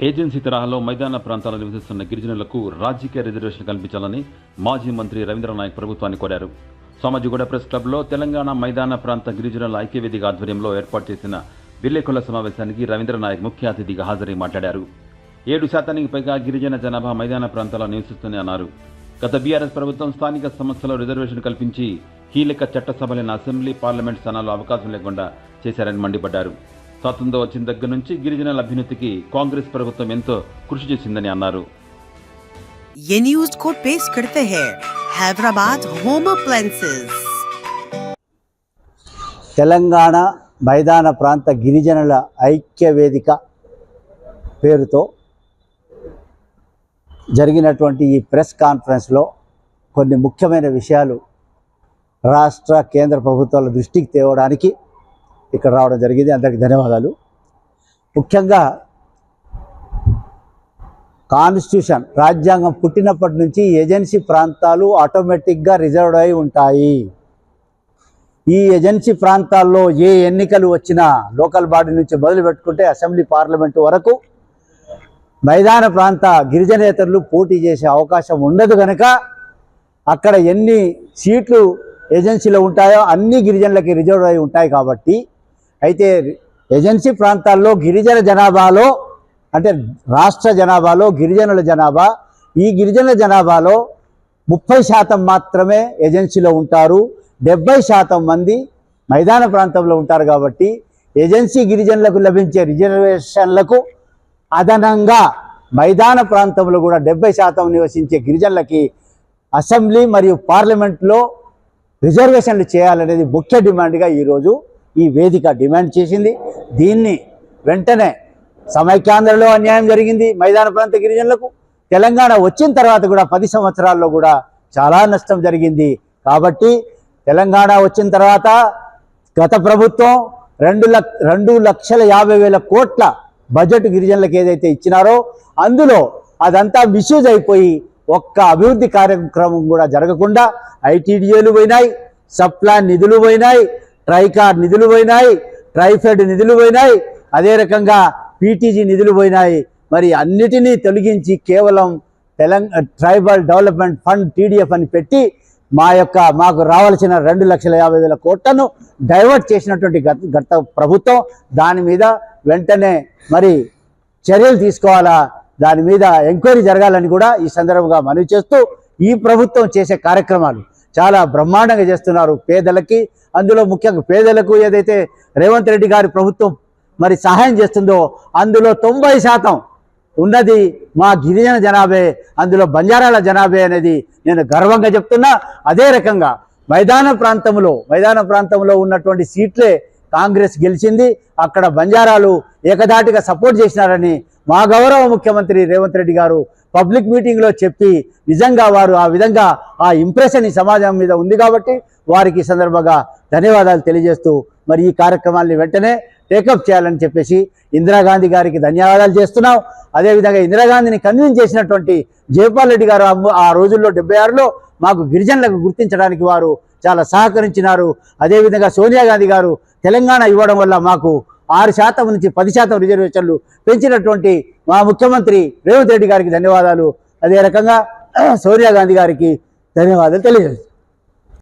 Agency తరహాలో మైదాన ప్రాంతాల్లో నివసిస్తున్న గిరిజనులకు రాజకీయ రిజర్వేషన్ కల్పించాలని మాజీ మంత్రి రవీంద్ర నాయక్ ప్రభుత్వాన్ని కోరారు. సోమాజిగూడ ప్రెస్ క్లబ్లో తెలంగాణ మైదాన ప్రాంత గిరిజనుల ఐక్యవేదిక ఆధ్వర్యంలో ఏర్పాటు చేసిన విలేకరుల సమావేశానికి రవీంద్ర నాయక్ ముఖ్య అతిథిగా హాజరై మాట్లాడారు. 7% పైగా గిరిజన జనాభా మైదాన ప్రాంతాల్లో నివసిస్తుందని అన్నారు. గత బీఆర్ఎస్ ప్రభుత్వం స్థానిక సంస్థల్లో రిజర్వేషన్ కల్పించి కీలక చట్టసభలైన అసెంబ్లీ, పార్లమెంట్ స్థానాల్లో అవకాశం లేకుండా చేశారని మండిపడ్డారు. స్వాతంత్ర్యం వచ్చిన దగ్గర నుంచి గిరిజనుల అభ్యున్నతికి కాంగ్రెస్ ప్రభుత్వం ఎంతో కృషి చేసిందని అన్నారు. ये न्यूज को पेश करते हैं हैदराबाद होम अप्लायंसेस. తెలంగాణ మైదాన ప్రాంత గిరిజనుల ఐక్య వేదిక పేరుతో జరిగినటువంటి ఈ ప్రెస్ కాన్ఫరెన్స్లో కొన్ని ముఖ్యమైన విషయాలు రాష్ట్ర కేంద్ర ప్రభుత్వాల దృష్టికి తేవడానికి ఇక్కడ రావడం జరిగింది. అందరికీ ధన్యవాదాలు. ముఖ్యంగా కాన్స్టిట్యూషన్ రాజ్యాంగం పుట్టినప్పటి నుంచి ఏజెన్సీ ప్రాంతాలు ఆటోమేటిక్గా రిజర్వ్డ్ అయి ఉంటాయి. ఈ ఏజెన్సీ ప్రాంతాల్లో ఏ ఎన్నికలు వచ్చినా లోకల్ బాడీ నుంచి మొదలు పెట్టుకుంటే అసెంబ్లీ, పార్లమెంటు వరకు మైదాన ప్రాంత గిరిజనేతరులు పోటీ చేసే అవకాశం ఉండదు కనుక అక్కడ ఎన్ని సీట్లు ఏజెన్సీలో ఉంటాయో అన్ని గిరిజనులకి రిజర్వ్ అయి ఉంటాయి. కాబట్టి అయితే ఏజెన్సీ ప్రాంతాల్లో గిరిజన జనాభాలో అంటే రాష్ట్ర జనాభాలో గిరిజనుల జనాభా, ఈ గిరిజనుల జనాభాలో 30% మాత్రమే ఏజెన్సీలో ఉంటారు, 70% మంది మైదాన ప్రాంతంలో ఉంటారు. కాబట్టి ఏజెన్సీ గిరిజనులకు లభించే రిజర్వేషన్లకు అదనంగా మైదాన ప్రాంతంలో కూడా 70% నివసించే గిరిజనులకి అసెంబ్లీ మరియు పార్లమెంట్లో రిజర్వేషన్లు చేయాలనేది ముఖ్య డిమాండ్గా ఈరోజు ఈ వేదిక డిమాండ్ చేసింది. దీన్ని వెంటనే సమైక్యాంధ్రలో అన్యాయం జరిగింది మైదాన ప్రాంత గిరిజనులకు. తెలంగాణ వచ్చిన తర్వాత కూడా 10 సంవత్సరాల్లో కూడా చాలా నష్టం జరిగింది. కాబట్టి తెలంగాణ వచ్చిన తర్వాత గత ప్రభుత్వం 2,50,000 కోట్ల బడ్జెట్ గిరిజనులకు ఏదైతే ఇచ్చినారో అందులో అదంతా మిస్యూజ్ అయిపోయి ఒక్క అభివృద్ధి కార్యక్రమం కూడా జరగకుండా ఐటీడీఏలు పోయినాయి, సప్లాన్ నిధులు పోయినాయి, ట్రైకార్ నిధులు పోయినాయి, ట్రైఫెడ్ నిధులు పోయినాయి, అదే రకంగా పీటీజీ నిధులు పోయినాయి. మరి అన్నిటినీ తొలగించి కేవలం ట్రైబల్ డెవలప్మెంట్ ఫండ్ టీడీఎఫ్ అని పెట్టి మాకు రావాల్సిన 2,50,000 కోట్లను డైవర్ట్ చేసినటువంటి గత ప్రభుత్వం. దాని మీద వెంటనే మరి చర్యలు తీసుకోవాలా, దాని మీద ఎంక్వైరీ జరగాలని కూడా ఈ సందర్భంగా మనవి చేస్తూ ఈ ప్రభుత్వం చేసే కార్యక్రమాలు చాలా బ్రహ్మాండంగా చేస్తున్నారు. పేదలకి, అందులో ముఖ్యంగా పేదలకు ఏదైతే రేవంత్ రెడ్డి గారి ప్రభుత్వం మరి సహాయం చేస్తుందో అందులో 90% ఉన్నది మా గిరిజన జనాభే, అందులో బంజారాల జనాభే అనేది నేను గర్వంగా చెప్తున్నా. అదే రకంగా మైదాన ప్రాంతంలో ఉన్నటువంటి సీట్లే కాంగ్రెస్ గెలిచింది. అక్కడ బంజారాలు ఏకధాటిగా సపోర్ట్ చేసినారని మా గౌరవ ముఖ్యమంత్రి రేవంత్ రెడ్డి గారు పబ్లిక్ మీటింగ్లో చెప్పి నిజంగా వారు ఆ విధంగా ఆ ఇంప్రెషన్ ఈ సమాజం మీద ఉంది. కాబట్టి వారికి ఈ సందర్భంగా ధన్యవాదాలు తెలియజేస్తూ మరి ఈ కార్యక్రమాన్ని వెంటనే టేకప్ చేయాలని చెప్పేసి ఇందిరాగాంధీ గారికి ధన్యవాదాలు చేస్తున్నాం. అదేవిధంగా ఇందిరాగాంధీని కన్విన్స్ చేసినటువంటి జయపాల్ రెడ్డి గారు ఆ రోజుల్లో 76లో మాకు గిరిజనులకు గుర్తించడానికి వారు చాలా సహకరించినారు. అదేవిధంగా సోనియా గాంధీ గారు తెలంగాణ ఇవ్వడం వల్ల మాకు 6% నుంచి 10% రిజర్వేషన్లు పెంచినటువంటి మా ముఖ్యమంత్రి రేవంత్ రెడ్డి గారికి ధన్యవాదాలు. అదే రకంగా సోనియా గాంధీ గారికి ధన్యవాదాలు తెలియజేస్తాను.